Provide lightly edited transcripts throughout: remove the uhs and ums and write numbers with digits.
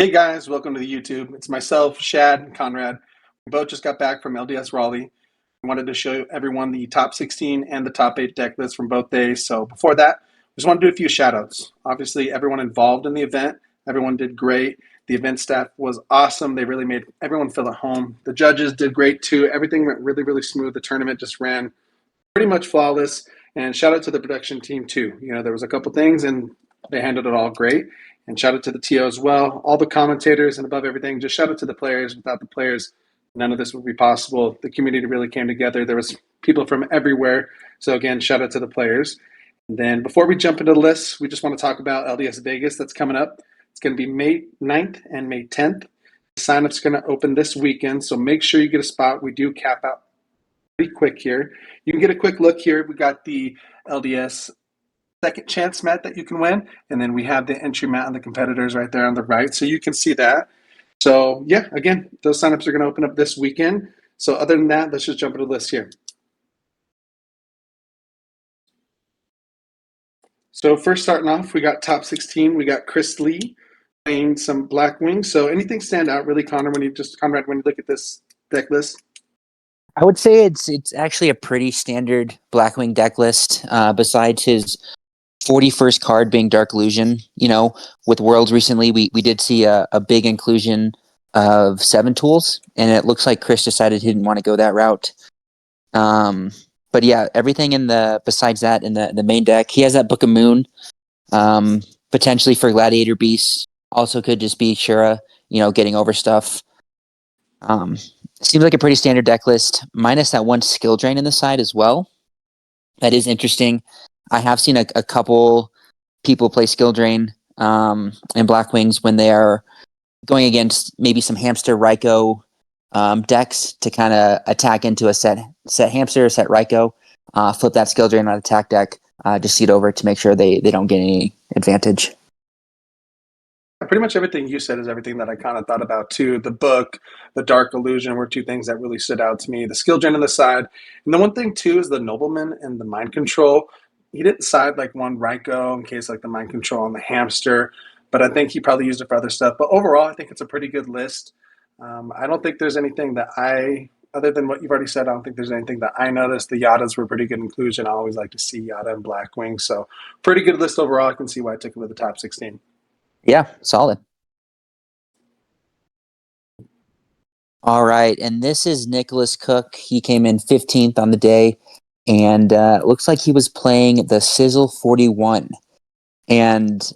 Hey guys, welcome to the YouTube. It's myself, Shad, and Conrad. We both just got back from LDS Raleigh. We wanted to show everyone the top 16 and the top 8 deck lists from both days. So before that, we just want to do a few shout outs. Obviously, everyone involved in the event, everyone did great. The event staff was awesome. They really made everyone feel at home. The judges did great too. Everything went really, really smooth. The tournament just ran pretty much flawless. And shout out to the production team too. You know, there was a couple things and they handled it all great. And shout out to the TO as well. All the commentators and above everything, just shout out to the players. Without the players, none of this would be possible. The community really came together. There was people from everywhere. So again, shout out to the players. And then before we jump into the list, we just want to talk about LDS Vegas that's coming up. It's going to be May 9th and May 10th. The sign-up's going to open this weekend, so make sure you get a spot. We do cap out pretty quick here. You can get a quick look here. We got the LDS second chance mat that you can win, and then we have the entry mat and the competitors right there on the right, so you can see that. So yeah, again, those signups are going to open up this weekend. So other than that, let's just jump into the list here. So first starting off, we got top 16. We got Chris Lee playing some Blackwing. So anything stand out really, Conrad, when you look at this deck list? I would say it's actually a pretty standard Blackwing deck list. Besides his 41st card being Dark Illusion, with Worlds recently, we did see a big inclusion of 7 tools, and it looks like Chris decided he didn't want to go that route. But yeah, everything besides that in the main deck, he has that Book of Moon, potentially for Gladiator Beast. Also could just be Shura, getting over stuff. Seems like a pretty standard deck list, minus that one skill drain in the side as well. That is interesting. I have seen a couple people play skill drain in Blackwings when they are going against maybe some hamster Raikou decks to kind of attack into a set hamster, set Raikou, flip that skill drain on attack deck, just seed over to make sure they don't get any advantage. Pretty much everything you said is everything that I kind of thought about too. The book, the Dark Illusion were two things that really stood out to me. The skill gen on the side. And the one thing too is the Nobleman and the Mind Control. He didn't side like one Raikou in case like the Mind Control and the Hamster, but I think he probably used it for other stuff. But overall, I think it's a pretty good list. I don't think there's anything that other than what you've already said, I don't think there's anything that I noticed. The Yadas were pretty good inclusion. I always like to see Yada and Blackwing. So pretty good list overall. I can see why I took it with the top 16. Yeah, solid. All right, and this is Nicholas Cook. He came in 15th on the day, and looks like he was playing the Sizzle 41. And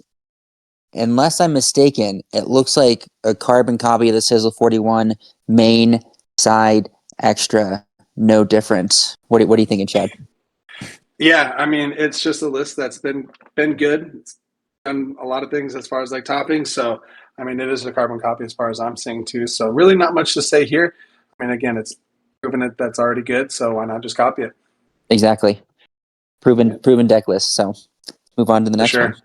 unless I'm mistaken, it looks like a carbon copy of the Sizzle 41, main, side, extra, no difference. What are you thinking, Chad? Yeah, I mean, it's just a list that's been good. It's done a lot of things as far as like toppings. So, I mean, it is a carbon copy as far as I'm seeing too. So, really, not much to say here. I mean, again, it's proven it that's already good. So, why not just copy it? Exactly. Proven deck list. So, move on to the next one.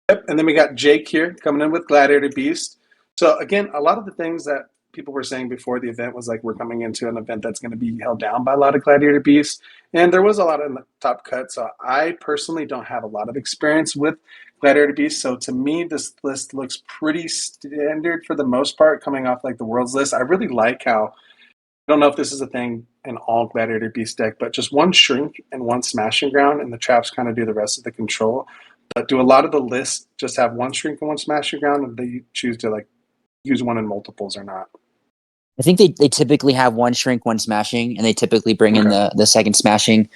Yep, and then we got Jake here coming in with Gladiator Beast. So, again, a lot of the things that people were saying before the event was like we're coming into an event that's going to be held down by a lot of Gladiator Beasts, and there was a lot in the top cut. So I personally don't have a lot of experience with Gladiator Beasts, so to me this list looks pretty standard for the most part, coming off like the Worlds list. I really like how, I don't know if this is a thing in all Gladiator Beast deck, but just one Shrink and one Smashing Ground, and the traps kind of do the rest of the control. But do a lot of the lists just have one Shrink and one Smashing Ground, and they choose to like use one in multiples or not? I think they typically have one Shrink, one Smashing, and they typically bring in the second Smashing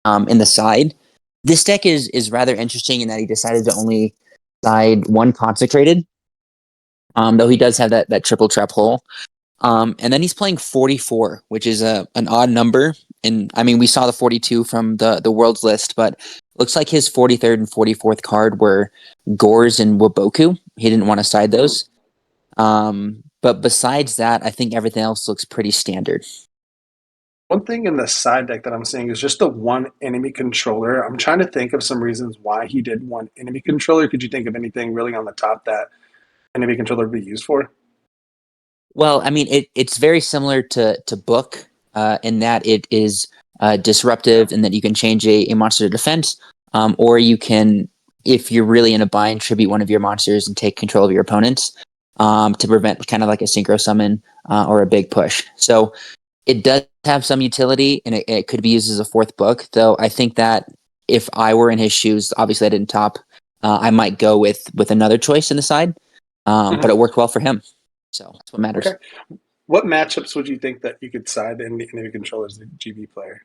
in the side. This deck is rather interesting in that he decided to only side one Consecrated, though he does have that triple trap hole. And then he's playing 44, which is an odd number. And I mean, we saw the 42 from the Worlds list, but looks like his 43rd and 44th card were Gores and Waboku. He didn't want to side those. But besides that, I think everything else looks pretty standard. One thing in the side deck that I'm seeing is just the one enemy controller. I'm trying to think of some reasons why he did one enemy controller. Could you think of anything really on the top that enemy controller would be used for? Well, I mean, it's very similar to Book in that it is disruptive and that you can change a monster to defense, or you can, if you're really in a bind, tribute one of your monsters and take control of your opponents. to prevent kind of like a synchro summon or a big push. So it does have some utility, and it could be used as a fourth book, though I think that if I were in his shoes, obviously I didn't top, I might go with another choice in the side, but it worked well for him. So that's what matters. Okay. What matchups would you think that you could side in the enemy controller as the GB player?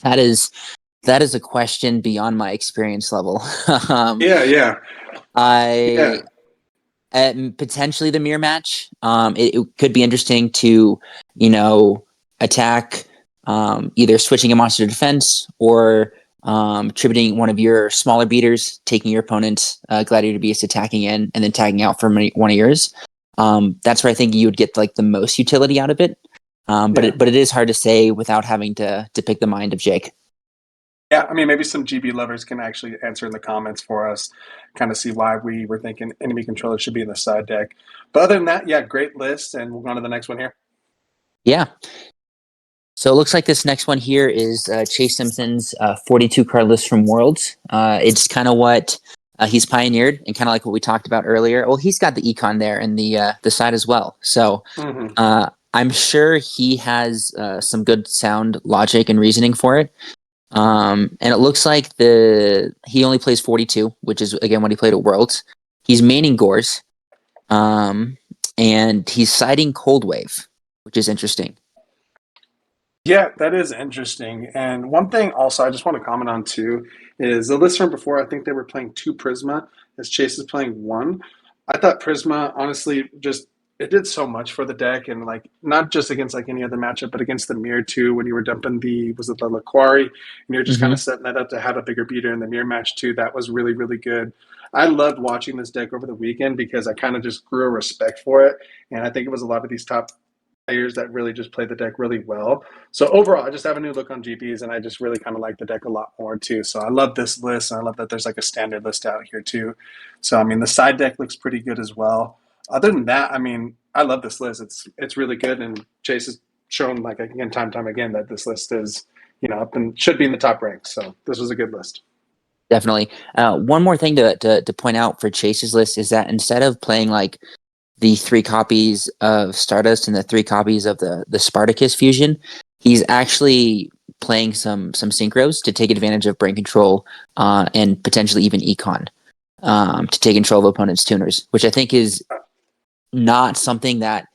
That is a question beyond my experience level. Yeah. I potentially the mirror match. It could be interesting to, attack either switching a monster to defense or tributing one of your smaller beaters, taking your opponent's Gladiator Beast, attacking in, and then tagging out from one of yours. That's where I think you would get like the most utility out of it. But it is hard to say without having to pick the mind of Jake. Yeah, I mean, maybe some GB lovers can actually answer in the comments for us, kind of see why we were thinking enemy controller should be in the side deck. But other than that, yeah, great list, and we'll go on to the next one here. Yeah. So it looks like this next one here is Chase Simpson's 42 card list from Worlds. It's kind of what he's pioneered, and kind of like what we talked about earlier. Well, he's got the econ there and the side as well. So I'm sure he has some good sound logic and reasoning for it. And it looks like he only plays 42, which is again what he played at Worlds. He's maining Gores, and he's siding Cold Wave, which is interesting. Yeah, that is interesting. And one thing also I just want to comment on too is the list from before, I think they were playing 2 Prisma as Chase is playing 1. I thought Prisma, honestly, just it did so much for the deck, and like not just against like any other matchup, but against the mirror too, when you were dumping the Laquari, and you're just kind of setting that up to have a bigger beater in the mirror match too. That was really, really good. I loved watching this deck over the weekend because I kind of just grew a respect for it. And I think it was a lot of these top players that really just play the deck really well. So overall, I just have a new look on GPs, and I just really kind of like the deck a lot more too. So I love this list, and I love that there's like a standard list out here too. So I mean, the side deck looks pretty good as well. Other than that, I mean, I love this list. It's really good, and Chase has shown like again time again that this list is up and should be in the top ranks. So this was a good list. Definitely. One more thing to point out for Chase's list is that instead of playing like the 3 copies of Stardust and the 3 copies of the Spartacus fusion, he's actually playing some synchros to take advantage of brain control and potentially even econ to take control of opponents' tuners, which I think is not something that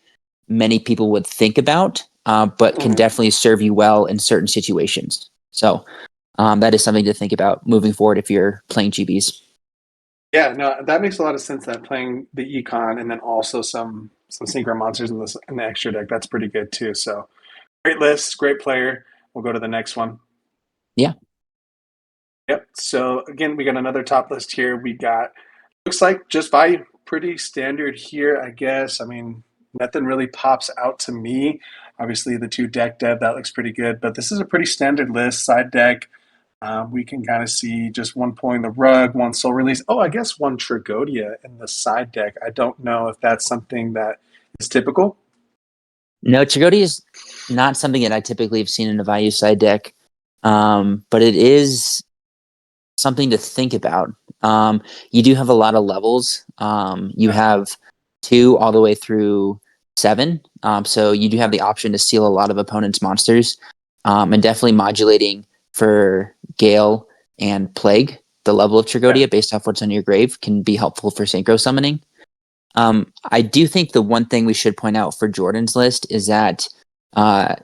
many people would think about, but can definitely serve you well in certain situations. So that is something to think about moving forward if you're playing GBs. Yeah, no, that makes a lot of sense. That playing the econ and then also some synchro monsters in the extra deck, that's pretty good too. So great list, great player. We'll go to the next one. Yeah. Yep. So again, we got another top list here. We got looks like just value pretty standard here, I guess. I mean, nothing really pops out to me. Obviously, the 2 deck dev that looks pretty good, but this is a pretty standard list. Side deck. We can kind of see just 1 Pulling the Rug, 1 Soul Release. Oh, I guess 1 Tragodia in the side deck. I don't know if that's something that is typical. No, Tragodia is not something that I typically have seen in a value side deck, but it is something to think about. You do have a lot of levels. You have 2 all the way through 7, so you do have the option to steal a lot of opponents' monsters, and definitely modulating for Gale and Plague, the level of Tragodia based off what's on your grave can be helpful for synchro summoning. I do think the one thing we should point out for Jordan's list is that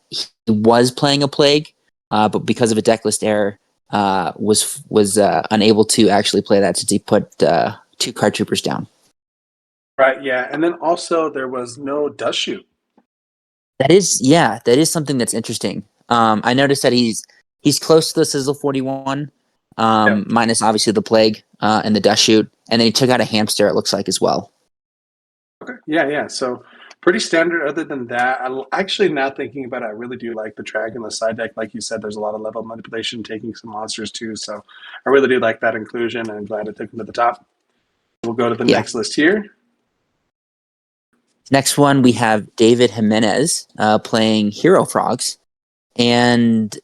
he was playing a Plague, but because of a decklist error, was unable to actually play that since he put 2 card troopers down. Right, yeah. And then also there was no Dust Shoot. That is something that's interesting. I noticed that he's close to the Sizzle 41, minus obviously the Plague and the Dust Shoot, and then he took out a Hamster, it looks like, as well. Okay, yeah. So pretty standard. Other than that, I actually, now thinking about it, I really do like the Trag in the side deck. Like you said, there's a lot of level manipulation, taking some monsters too. So I really do like that inclusion, and I'm glad it took him to the top. We'll go to the next list here. Next one, we have David Jimenez playing Hero Frogs. And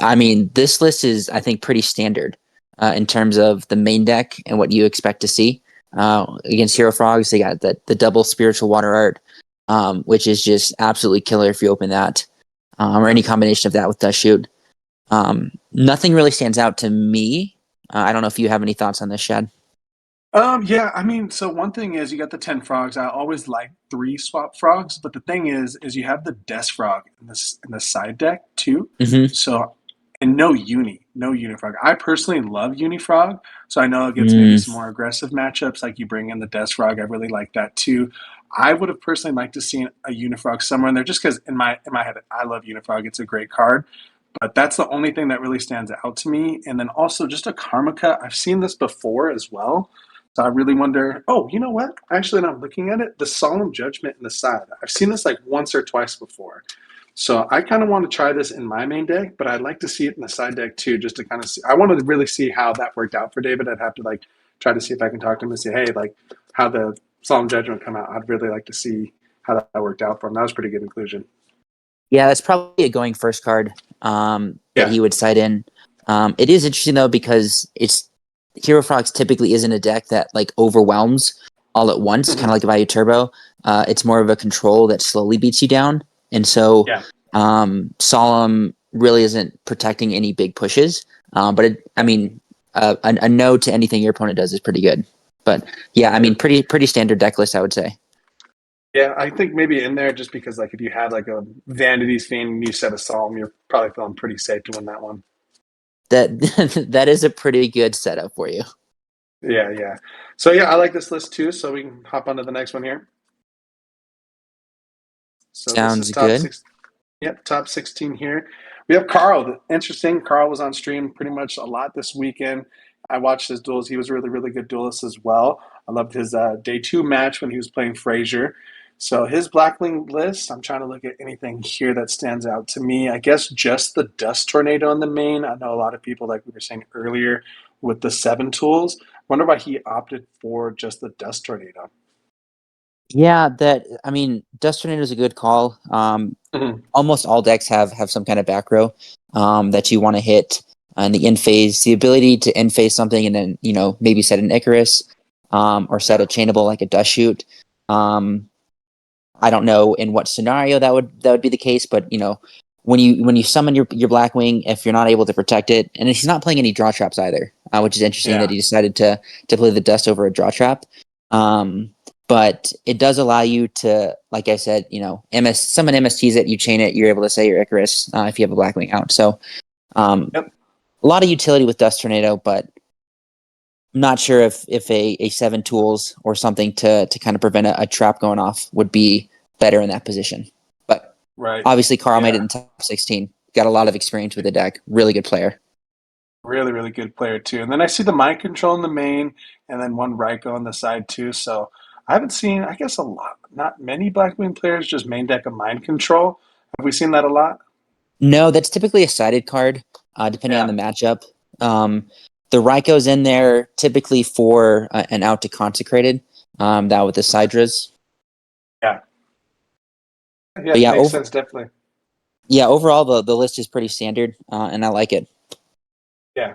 I mean, this list is, I think, pretty standard in terms of the main deck and what you expect to see. against Hero Frogs. They got the double spiritual water art, which is just absolutely killer if you open that, or any combination of that with Dust Shoot. Nothing really stands out to me. I don't know if you have any thoughts on this, Shad. Yeah, I mean, so one thing is you got the 10 frogs. I always like 3 swap frogs, but the thing is you have the desk frog in the side deck too. Mm-hmm. So and no unifrog. I personally love unifrog, so I know it gets maybe Mm, some more aggressive matchups. Like you bring in the desk frog, I really like that too. I would have personally liked to see a unifrog somewhere in there, just because in my head I love unifrog. It's a great card, but that's the only thing that really stands out to me. And then also just a Karmika. I've seen this before as well. So I really wonder, oh, you know what? Actually, now I'm looking at it, the Solemn Judgment in the side. I've seen this like once or twice before. So I kind of want to try this in my main deck, but I'd like to see it in the side deck too, just to kind of see. I wanted to really see how that worked out for David. I'd have to like try to see if I can talk to him and say, hey, like how the Solemn Judgment come out. I'd really like to see how that worked out for him. That was a pretty good inclusion. yeah, that's probably a going first card that Yeah. he would side in. It is interesting though because it's Hero Frogs typically isn't a deck that like overwhelms all at once, kind of Mhm. like Value Turbo. It's more of a control that slowly beats you down, and so Yeah. Solemn really isn't protecting any big pushes. But I mean, a no to anything your opponent does is pretty good. But yeah, I Yeah. mean, pretty standard deck list, I would say. Yeah, I think maybe in there just because like if you had like a Vanity's Fiend and you set a Solemn, you're probably feeling pretty safe to win that one. That that is a pretty good setup for you. Yeah, yeah. So yeah, I like this list too. So we can hop on to the next one here. So this is Sounds top good. six. Yep, top 16 here. We have Carl. Interesting. Carl was on stream pretty much a lot this weekend. I watched his duels. He was a really, really good duelist as well. I loved his day 2 match when he was playing Frazier. So his Blackwing list, I'm trying to look at anything here that stands out to me. I guess just the Dust Tornado in the main. I know a lot of people, like we were saying earlier, with the 7 tools. Wonder why he opted for just the Dust Tornado. Yeah, that I mean, Dust Tornado is a good call. Mhm. Almost all decks have some kind of back row that you want to hit in the end phase. The ability to end phase something and then maybe set an Icarus or set Yeah. a chainable like a Dust Shoot. Um, I don't know in what scenario that would be the case, but when you summon your Blackwing, if you're not able to protect it, and he's not playing any draw traps either, which is interesting that Yeah. he decided to play the Dust over a draw trap. But it does allow you to, like I said, summon MSTs it, you chain it, you're able to say your Icarus if you have a Blackwing out. So Yep. a lot of utility with Dust Tornado, but I'm not sure if a 7 tools or something to kind of prevent a trap going off would be better in that position. But Right. obviously, Carl made it Yeah. in top 16. Got a lot of experience with the deck. Really good player. Really, really good player too. And then I see the mind control in the main, and then one Raikou on the side too. So I haven't seen, I guess, a lot, not many Blackwing players just main deck of mind control. Have we seen that a lot? No, that's typically a sided card, depending on Yeah, the matchup. The Raikou's in there typically for an out to consecrated. That with the Sidras. yeah, But yeah. yeah, Makes sense, definitely. overall the list is pretty standard, and I like it. Yeah.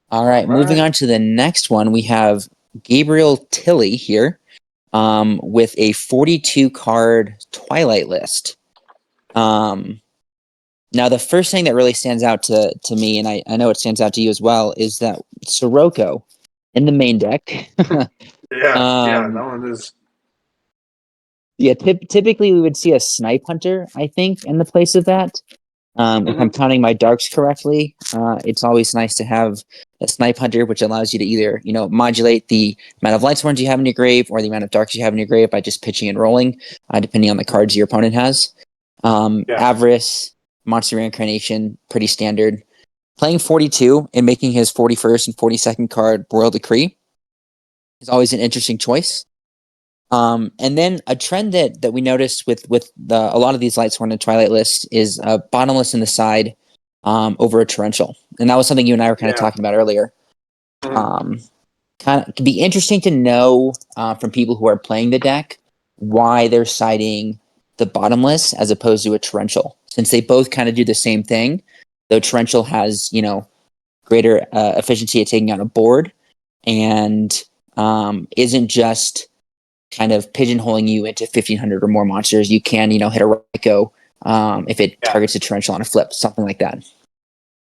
All All right, moving right. on to the next one, we have Gabriel Tilley here, with a 42 card Twilight list. Now, the first thing that really stands out to me, and I know it stands out to you as well, is that Sirocco in the main deck. Yeah, yeah. That um, one is. yeah, typically we would see a Snipe Hunter, I think, in the place of that. If I'm Mhm. counting my darks correctly, it's always nice to have a Snipe Hunter, which allows you to either, modulate the amount of Lightsworns you have in your grave or the amount of darks you have in your grave by just pitching and rolling, depending on the cards your opponent has. Yeah, Avarice, Monster Reincarnation, pretty standard. Playing 42 and making his 41st and 42nd card Royal Decree is always an interesting choice. And then a trend that we noticed with a lot of these Lightsworn and Twilight lists is bottomless in the side over a torrential, and that was something you and I were kind of yeah. talking about earlier. Mhm. Um, Kind of could be interesting to know from people who are playing the deck why they're citing the bottomless as opposed to a torrential, since they both kind of do the same thing. Though torrential has greater efficiency at taking out a board. and isn't just kind of pigeonholing you into 1,500 or more monsters. You can, hit a Ryko if it targets a torrential on a flip, something like that.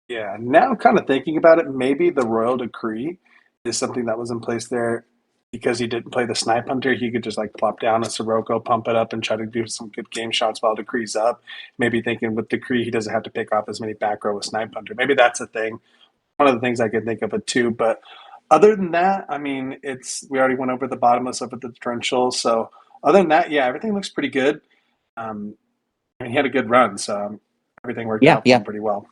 Yeah, now kind of thinking about it, maybe the Royal Decree is something that was in place there because he didn't play the Snipe Hunter. He could just like plop down a Sirocco, pump it up, and try to do some good game shots while Decree's up. Maybe thinking with Decree, he doesn't have to pick off as many back row with Snipe Hunter. Maybe that's a thing. One of the things I could think of it too. But other than that, I mean, we already went over the bottomless over the differential. So other than that, yeah, everything looks pretty good. And he had a good run, so everything worked out for him pretty well.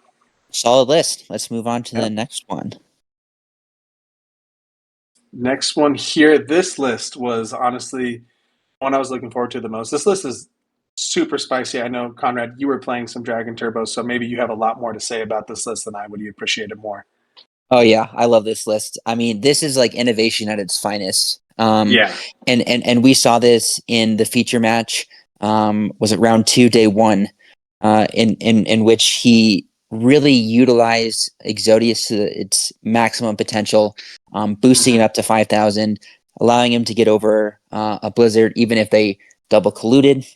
Solid list. Let's move on to the next one. Next one here. This list was honestly one I was looking forward to the most. This list is super spicy. I know, Conrad, you were playing some Dragon Turbo, so maybe you have a lot more to say about this list than I would. You appreciate it more. Oh yeah, I love this list. I mean, this is like innovation at its finest. And we saw this in the feature match. Was it round 2, day 1? In which he really utilized Exodius to its maximum potential, boosting it up to 5,000, allowing him to get over a Blizzard, even if they double colluded.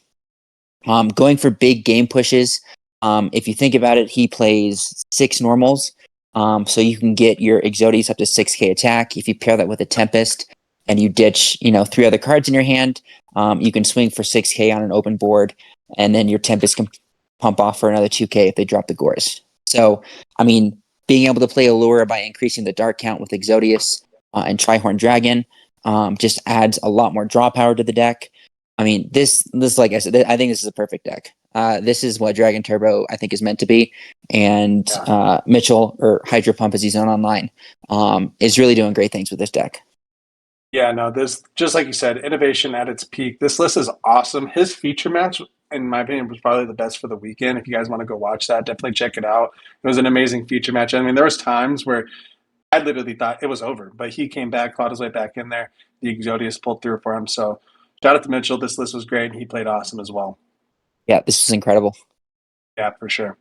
Going for big game pushes. If you think about it, he plays 6 normals. So you can get your Exodius up to 6k attack. If you pair that with a Tempest and you ditch, 3 other cards in your hand, you can swing for 6k on an open board, and then your Tempest can pump off for another 2k if they drop the Gorse. So, I mean, being able to play Allure by increasing the dark count with Exodius and Trihorn Dragon just adds a lot more draw power to the deck. I mean, this like I said, I think this is a perfect deck. This is what Dragon Turbo, I think, is meant to be. And Mitchell, or Hydro Pump as he's known online, is really doing great things with this deck. Yeah, no, this, just like you said, innovation at its peak. This list is awesome. His feature match, in my opinion, was probably the best for the weekend. If you guys want to go watch that, definitely check it out. It was an amazing feature match. I mean, there was times where I literally thought it was over, but he came back, clawed his way back in there. The Exodius pulled through for him. So shout out to Mitchell. This list was great, and he played awesome as well. Yeah, this is incredible. Yeah, for sure.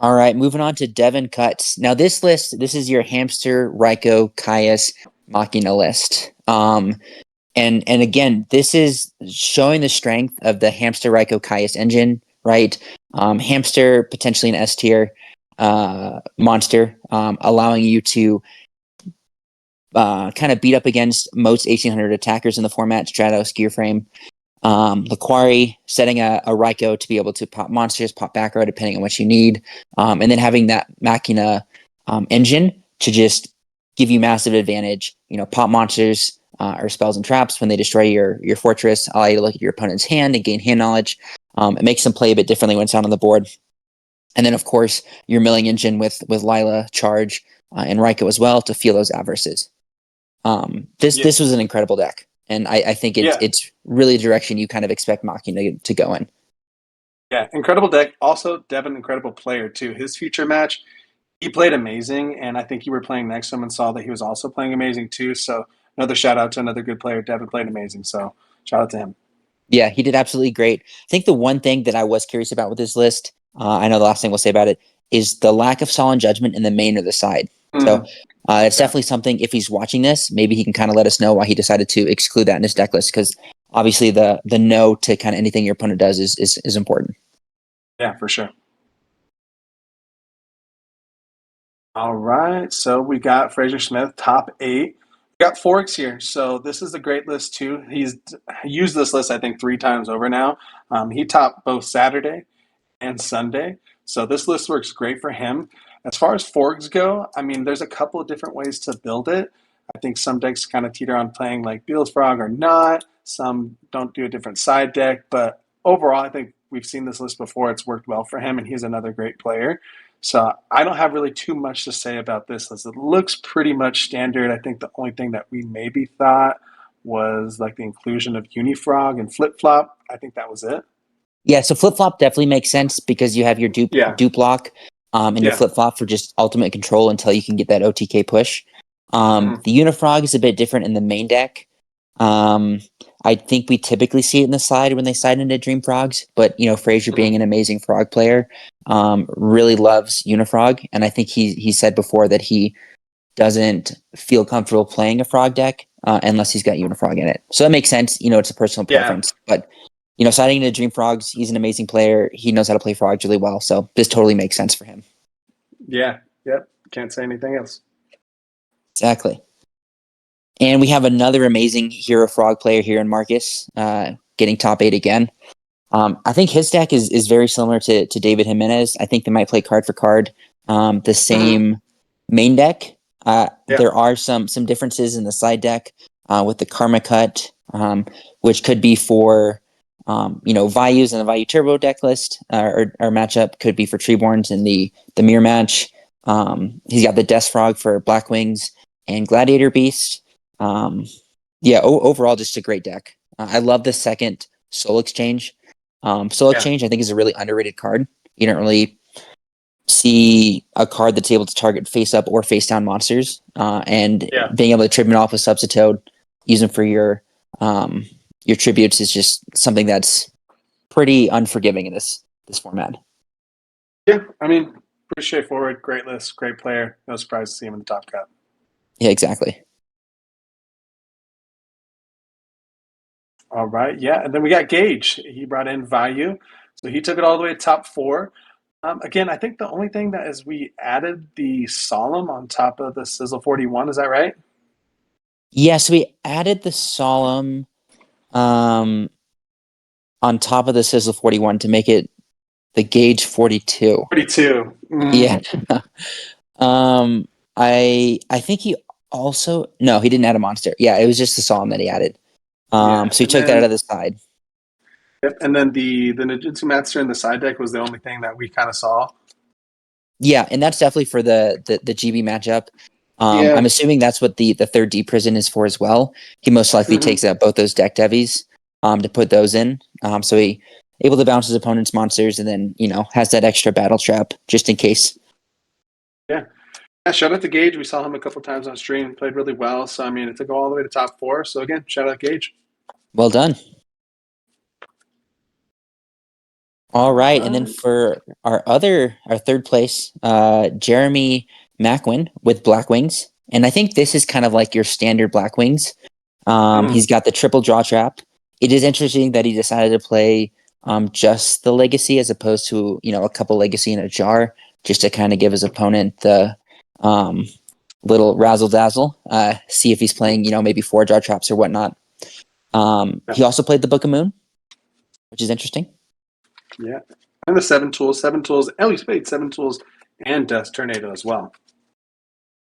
All right, moving on to Devin Cuts. Now, this list, this is your Hamster, Ryko, Caius, Machina list. And again, this is showing the strength of the Hamster, Ryko, Caius engine, right? Hamster, potentially an S tier monster, allowing you to kind of beat up against most 1,800 attackers in the format, Stratos, Gearframe. The Quarry, setting a Ryko to be able to pop monsters, pop back row, depending on what you need. And then having that Machina engine to just give you massive advantage. Pop monsters or spells and traps when they destroy your fortress, allow you to look at your opponent's hand and gain hand knowledge. It makes them play a bit differently when it's out on the board. And then, of course, your milling engine with Lila, Charge, and Ryko as well to feel those averses. This was an incredible deck. And I think it's really a direction you kind of expect Machina to go in. Yeah, incredible deck. Also, Devin, incredible player too. His future match, he played amazing, and I think you were playing next to him and saw that he was also playing amazing too. So another shout out to another good player. Devin played amazing, so shout out to him. Yeah, he did absolutely great. I think the one thing that I was curious about with this list, I know the last thing we'll say about it, is the lack of Solemn Judgment in the main or the side. So it's definitely something, if he's watching this, maybe he can kind of let us know why he decided to exclude that in his deck list, because obviously the no to kind of anything your opponent does is important. Yeah, for sure. All right, so we got Fraser Smith, top 8. We got Forks here, so this is a great list too. He's used this list, I think, 3 times over now. He topped both Saturday and Sunday, so this list works great for him. As far as Forks go, I mean, there's a couple of different ways to build it. I think some decks kind of teeter on playing like Beals Frog or not. Some don't do a different side deck, but overall, I think we've seen this list before. It's worked well for him, and he's another great player. So I don't have really too much to say about this list. It looks pretty much standard. I think the only thing that we maybe thought was like the inclusion of Unifrog and Flip Flop. I think that was it. Yeah, so Flip Flop definitely makes sense because you have your dupe lock and your Flip Flop for just ultimate control until you can get that OTK push. The Unifrog is a bit different in the main deck. I think we typically see it in the side when they side into Dream Frogs, but Fraser being an amazing frog player, really loves Unifrog, and I think he said before that he doesn't feel comfortable playing a frog deck unless he's got Unifrog in it. So that makes sense. It's a personal preference. But, siding into Dream Frogs, he's an amazing player. He knows how to play frogs really well. So this totally makes sense for him. Yeah. Yep. Can't say anything else. Exactly. And we have another amazing hero frog player here in Marcus, getting top 8 again. I think his deck is very similar to David Jimenez. I think they might play card for card the same main deck. There are some differences in the side deck with the Karma Cut, which could be for Values and the Value Turbo deck list, or matchup could be for Treeborns in the mirror match. He's got the Death Frog for Blackwings and Gladiator Beast. Overall, just a great deck. I love the second Soul Exchange. Soul Exchange, I think, is a really underrated card. You don't really see a card that's able to target face up or face down monsters, and being able to tribute off with Substitute, use them for your tributes is just something that's pretty unforgiving in this format. Yeah, I mean, pretty straightforward. Great list, great player. No surprise to see him in the top cut. Yeah, exactly. All right, yeah, and then we got Gage. He brought in Value, so he took it all the way to top 4. Again, I think the only thing that is we added the Solemn on top of the Sizzle 41. Is that right? Yes, we added the Solemn on top of the Sizzle 41 to make it the Gage 42. 42. Yeah. I think he also he didn't add a monster. Yeah, it was just the Solemn that he added. So he took that out of the side. Yep, and then the Ninjutsu Master in the side deck was the only thing that we kind of saw. Yeah, and that's definitely for the GB matchup. I'm assuming that's what the third D prison is for as well. He most likely takes out both those deck devies to put those in. So he able to bounce his opponent's monsters and then, has that extra battle trap just in case. Yeah. Shout out to Gage. We saw him a couple times on stream. Played really well. So, I mean, it took all the way to top 4. So, again, shout out Gage. Well done. All right. And then for our third place, Jeremy Macwin with Blackwings. And I think this is kind of like your standard Blackwings. He's got the triple draw trap. It is interesting that he decided to play just the Legacy as opposed to, a couple Legacy in a jar, just to kind of give his opponent the little razzle dazzle, see if he's playing, maybe 4 draw traps or whatnot. He also played the Book of Moon, which is interesting. Yeah. And the 7 tools. Oh, he's played 7 tools and Dust Tornado as well.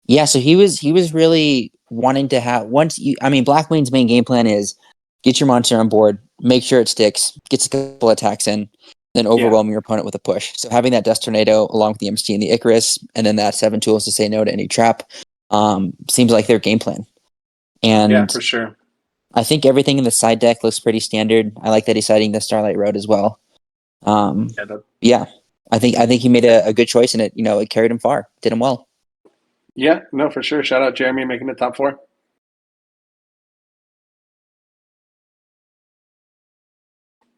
Yeah, so he was really wanting to have Blackwing's main game plan is get your monster on board, make sure it sticks, gets a couple attacks in, then overwhelm your opponent with a push. So having that Dust Tornado along with the MST and the Icarus, and then that 7 tools to say no to any trap, seems like their game plan. And yeah, for sure. I think everything in the side deck looks pretty standard. I like that he's citing the Starlight Road as well. I think he made a good choice, and it carried him far, did him well. Yeah, no, for sure. Shout out Jeremy making the top 4.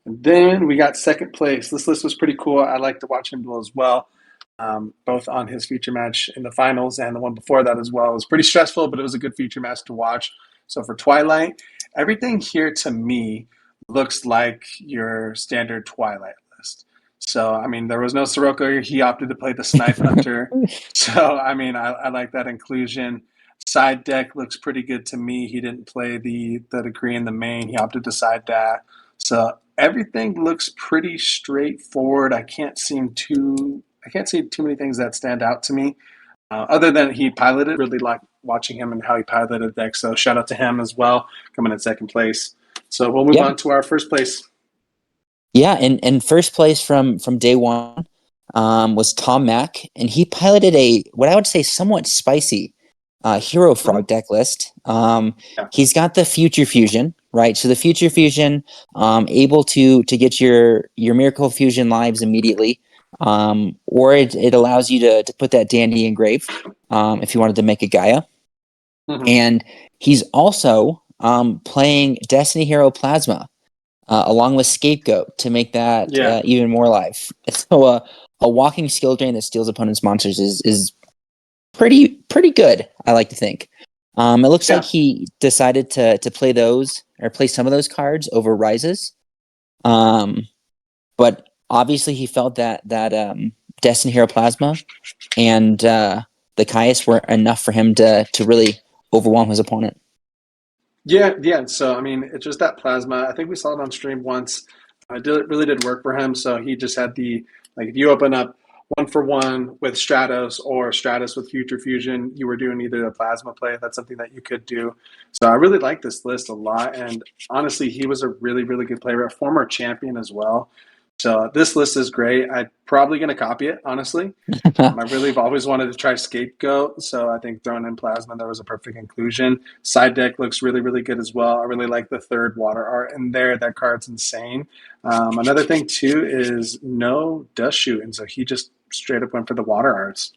And then we got second place. This list was pretty cool. I like to watch him duel as well, both on his feature match in the finals and the one before that as well. It was pretty stressful, but it was a good feature match to watch. So for Twilight, everything here to me looks like your standard Twilight list. So, I mean, there was no Sirocco. He opted to play the Snipe Hunter. So, I mean, I like that inclusion. Side deck looks pretty good to me. He didn't play the Degree in the main. He opted to side that. So everything looks pretty straightforward. I can't see too many things that stand out to me. Other than he piloted, really like watching him and how he piloted the deck. So shout out to him as well, coming in second place. So we'll move on to our first place. Yeah, and first place from day one was Tom Mack, and he piloted what I would say somewhat spicy hero frog deck list. He's got the Future Fusion, right? So the Future Fusion, able to get your Miracle Fusion lives immediately, or it allows you to put that Dandy Engrave if you wanted to make a Gaia. And he's also playing Destiny Hero Plasma along with Scapegoat to make that even more live. So a walking skill drain that steals opponents' monsters is pretty good, I like to think. It looks like Yeah, he decided to play those or play some of those cards over Rises. Um, but obviously he felt that Destiny Hero Plasma and the Caius were enough for him to really overwhelm his opponent. yeah, yeah. So I mean, it's just that plasma. I think we saw it on stream once. It really did work for him. So he just had the like if you open up 1 for 1 with Stratos or Stratos with Future Fusion, you were doing either a plasma play. That's something that you could do. So I really like this list a lot. And honestly, he was a really, really good player, a former champion as well. So this list is great. I'm probably going to copy it, honestly. I really have always wanted to try Scapegoat, so I think throwing in Plasma there was a perfect inclusion. Side deck looks really, really good as well. I really like the third water art in there. That card's insane. Another thing too is no dust shoot, and so he just straight up went for the water arts.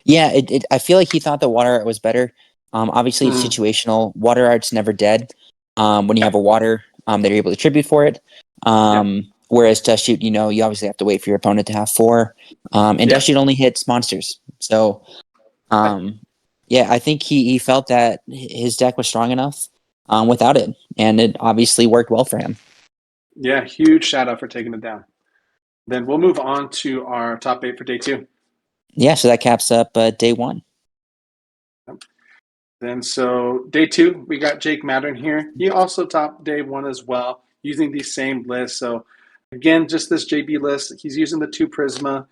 Yeah, I feel like he thought the water art was better. Obviously, it's Mm, situational. Water art's never dead. When you yeah, have a water, that you're able to tribute for it. yeah, Whereas Dust Shoot, you obviously have to wait for your opponent to have 4. And yeah. Dust Shoot only hits monsters. So, um, yeah, I think he felt that his deck was strong enough without it, and it obviously worked well for him. Yeah, huge shout out for taking it down. Then we'll move on to our top 8 for day 2. Yeah, so that caps up day 1. Then so day 2, we got Jake Mattern here. He also topped day 1 as well, using the same list. So again, just this JB list. He's using the 2 Prisma.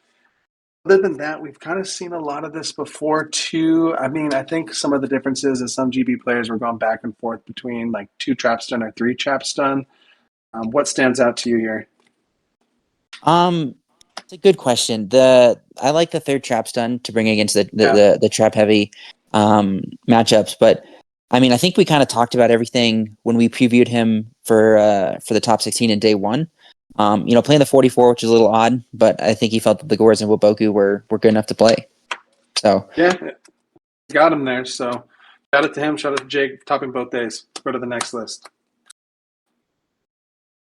Other than that, we've kind of seen a lot of this before too. I mean, I think some of the differences is some GB players were going back and forth between like 2 Trapstun or 3 Trapstun. What stands out to you here? Um, it's a good question. I like the third trap stun to bring against Yeah. the trap heavy matchups, but I mean, I think we kind of talked about everything when we previewed him for the top 16 in day 1. Playing the 44, which is a little odd, but I think he felt that the Gores and Waboku were good enough to play. So, Yeah, got him there. So shout out to him. Shout out to Jake, topping both days. Let's go to the next list.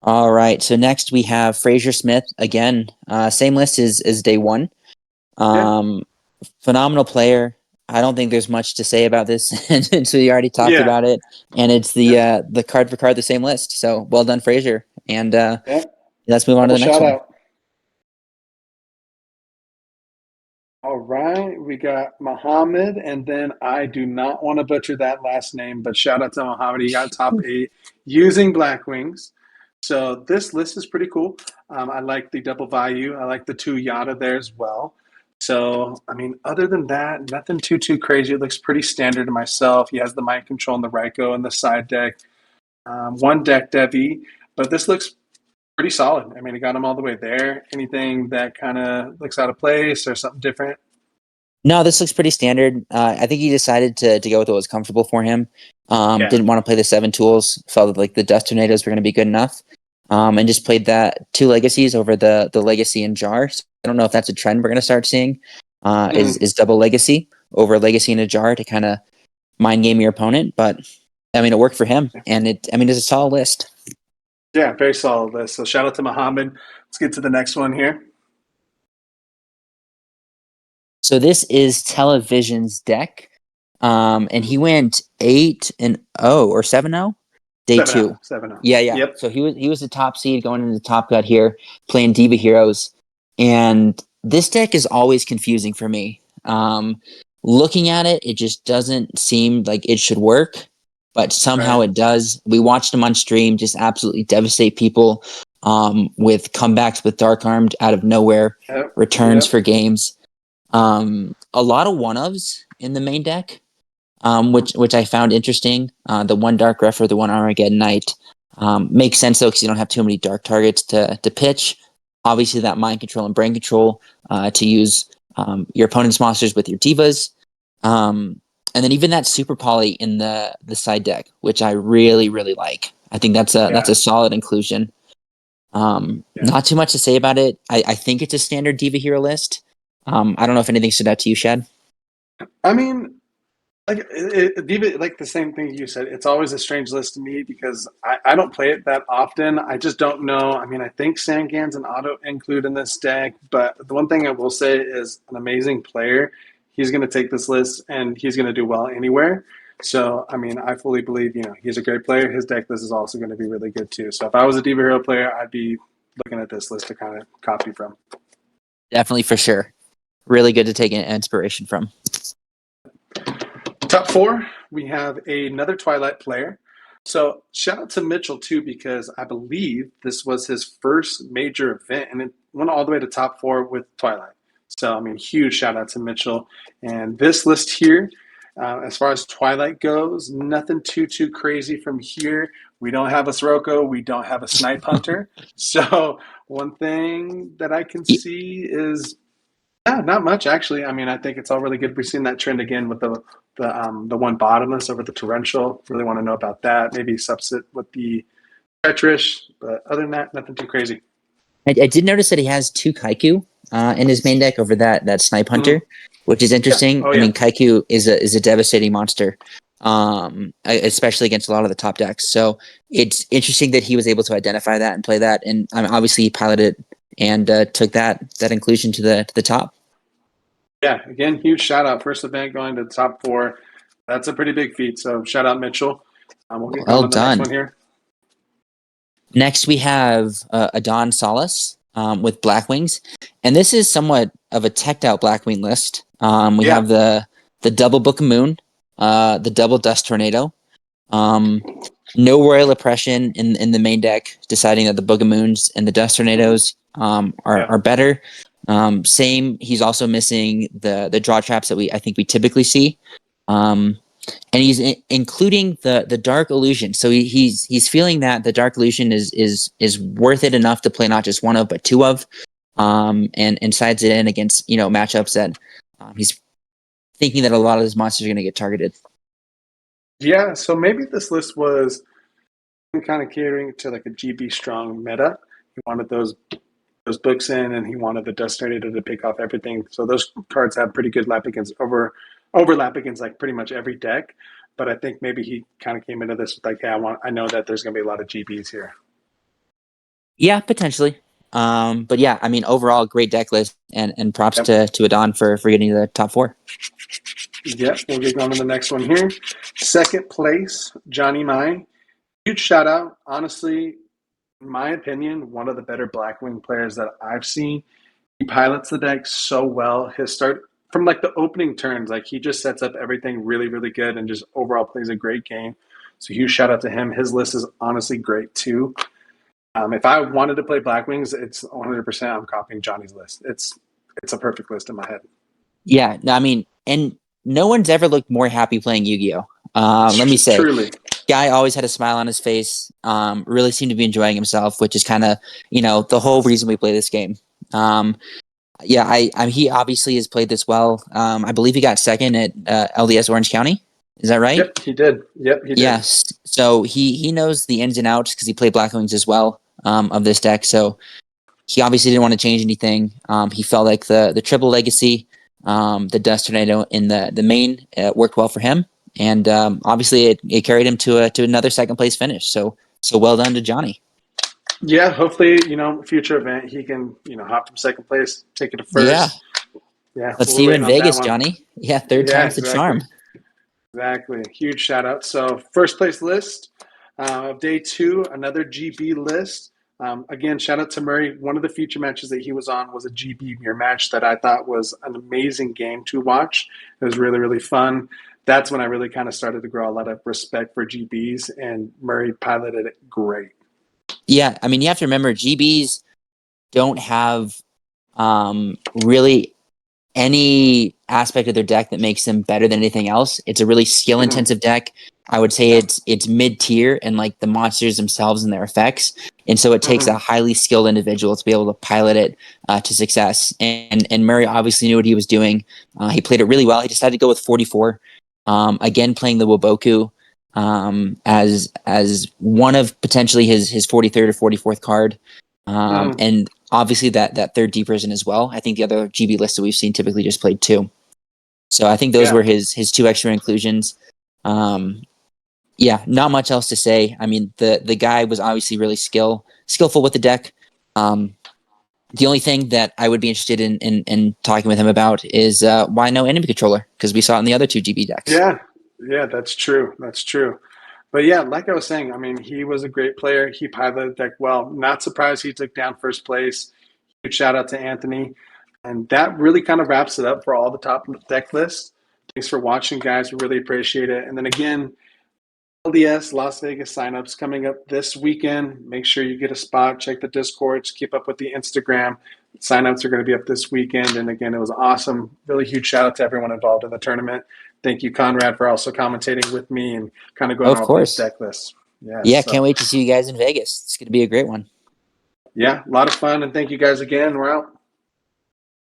all right. So next we have Fraser Smith again. Same list as day 1. Yeah. Um, Phenomenal player. I don't think there's much to say about this, and so you already talked Yeah. about it. And it's Yeah. the card for card the same list. So well done, Frazier. And Yeah. let's move on to Double the next shout one. out. All right, we got Muhammad, and then I do not want to butcher that last name, but shout out to Muhammad. He got top 8 using Blackwings. So this list is pretty cool. I like the double value. I like the 2 Yada there as well. So I mean, other than that, nothing too crazy. It looks pretty standard to myself. He has the mind control and the Ryko and the side deck. 1 deck Devi, but this looks pretty solid. I mean, it got him all the way there. Anything that kind of looks out of place or something different? No, this looks pretty standard. I think he decided to go with what was comfortable for him. Yeah. Didn't want to play the 7 tools. Felt like the Dust Tornadoes were going to be good enough. And just played that 2 legacies over the legacy in jar. So I don't know if that's a trend we're going to start seeing. Mm, Is double legacy over legacy in a jar to kind of mind game your opponent, but I mean, it worked for him, and it's a solid list. yeah, very solid list. So shout out to Muhammad. Let's get to the next one here. So this is Television's deck, and he went 8-0 or 7-0 day 7-0. 2. 7-0. Yeah, yeah. Yep. So he was the top seed going into the top cut here, playing Diva Heroes, and this deck is always confusing for me. Looking at it, it just doesn't seem like it should work, but somehow Right. it does. We watched him on stream just absolutely devastate people with comebacks with Dark Armed out of nowhere, Yep. returns Yep. for games. A lot of one-ofs in the main deck, Mm-hmm. which I found interesting. The 1 Dark Ref or the 1 Armageddon Knight makes sense though because you don't have too many dark targets to pitch. Obviously, that mind control and brain control to use your opponent's monsters with your divas. And then even that super poly in the side deck, which I really really like. I think that's Yeah. a solid inclusion. Yeah. Not too much to say about it. I think it's a standard Diva Hero list. I don't know if anything stood out to you, Shad. I mean, Diva, like the same thing you said, it's always a strange list to me because I don't play it that often. I just don't know. I mean, I think Sangan's an auto include in this deck, but the one thing I will say is an amazing player. he's going to take this list and he's going to do well anywhere. So, I mean, I fully believe, he's a great player. His deck list is also going to be really good too. So if I was a Diva Hero player, I'd be looking at this list to kind of copy from. Definitely, for sure. Really good to take an inspiration from. Top 4, we have another Twilight player. So shout out to Mitchell too, because I believe this was his first major event and it went all the way to top 4 with Twilight. So, I mean, huge shout out to Mitchell. And this list here, as far as Twilight goes, nothing too crazy from here. We don't have a Sirocco. We don't have a Snipe Hunter. So one thing that I can see is, not much actually. I mean, I think it's all really good. We've seen that trend again with the one bottomless over the torrential. Really want to know about that. Maybe subset with the treacherous, but other than that, nothing too crazy. I did notice that he has 2 Kaiku in his main deck over that Snipe Hunter, which is interesting. Yeah. I mean, Kaiku is a devastating monster, especially against a lot of the top decks. So it's interesting that he was able to identify that and play that. And obviously he piloted and took that inclusion to the top. Yeah, again, huge shout out. First event going to the top 4. That's a pretty big feat. So shout out Mitchell. We'll get going on the next one here. Next, we have Adon Solace with Blackwings. And this is somewhat of a teched out Blackwing list. We have the double Book of Moon, the double Dust Tornado, no Royal Oppression in the main deck, deciding that the Book of Moons and the Dust Tornadoes are better. Same, he's also missing the draw traps that I think we typically see. And he's including the Dark Illusion. So he's feeling that the Dark Illusion is worth it enough to play not just one of, but 2 of, and sides it in against, matchups that he's thinking that a lot of his monsters are going to get targeted. Yeah, so maybe this list was kind of catering to like a GB strong meta. He wanted those books in, and he wanted the Dust Tornado to pick off everything. So those cards have pretty good overlap against like pretty much every deck. But I think maybe he kind of came into this with like, hey, I know that there's going to be a lot of GBs here. Yeah, potentially. But yeah, I mean, overall, great deck list, and props to Adon for getting to the top 4. Yep, we'll get going to the next one here. Second place, Johnny Mai. Huge shout out. Honestly, in my opinion, one of the better Blackwing players that I've seen. He pilots the deck so well. His start from like the opening turns, like he just sets up everything really, really good and just overall plays a great game. So huge shout out to him. His list is honestly great too. If I wanted to play Blackwings, it's 100% I'm copying Johnny's list. It's a perfect list in my head. Yeah, I mean, and no one's ever looked more happy playing Yu-Gi-Oh! Let me say, truly, guy always had a smile on his face. Really seemed to be enjoying himself, which is kind of the whole reason we play this game. He obviously has played this well. I believe he got second at LDS Orange County. Is that right? Yep, he did. Yes. So he knows the ins and outs because he played Blackwings as well of this deck. So he obviously didn't want to change anything. He felt like the triple legacy, the Dust Tornado in the main worked well for him, and obviously it carried him to another second place finish. So well done to Johnny. Yeah, hopefully, future event he can, hop from second place, take it to first. Yeah. Let's see you in Vegas, Johnny. Yeah, third time's the charm. Exactly. Huge shout out. So first place list of day 2, another GB list. Again, shout out to Murray. One of the feature matches that he was on was a GB mirror match that I thought was an amazing game to watch. It was really, really fun. That's when I really kind of started to grow a lot of respect for GBs, and Murray piloted it great. Yeah, I mean, you have to remember, GBs don't have really any aspect of their deck that makes them better than anything else. It's a really skill-intensive deck. I would say it's mid-tier in like the monsters themselves and their effects, and so it takes a highly skilled individual to be able to pilot it to success. And Murray obviously knew what he was doing. He played it really well. He decided to go with 44. Again, playing the Woboku as one of potentially his 43rd or 44th card, and obviously that third Deep Risen as well. I think the other GB lists that we've seen typically just played 2, so I think those were his 2 extra inclusions. Not much else to say. I mean, the guy was obviously really skillful with the deck. The only thing that I would be interested in talking with him about is why no enemy controller, because we saw it in the other two GB decks. Yeah, that's true. That's true. But yeah, like I was saying, I mean, he was a great player. He piloted the deck well. Not surprised he took down first place. Huge shout out to Anthony. And that really kind of wraps it up for all the top deck lists. Thanks for watching, guys. We really appreciate it. And then again, LDS Las Vegas signups coming up this weekend. Make sure you get a spot. Check the Discords. Keep up with the Instagram. Signups are going to be up this weekend. And again, it was awesome. Really huge shout out to everyone involved in the tournament. Thank you, Conrad, for also commentating with me and kind of going over these deck lists. Yeah, can't wait to see you guys in Vegas. It's going to be a great one. Yeah, a lot of fun. And thank you guys again. We're out.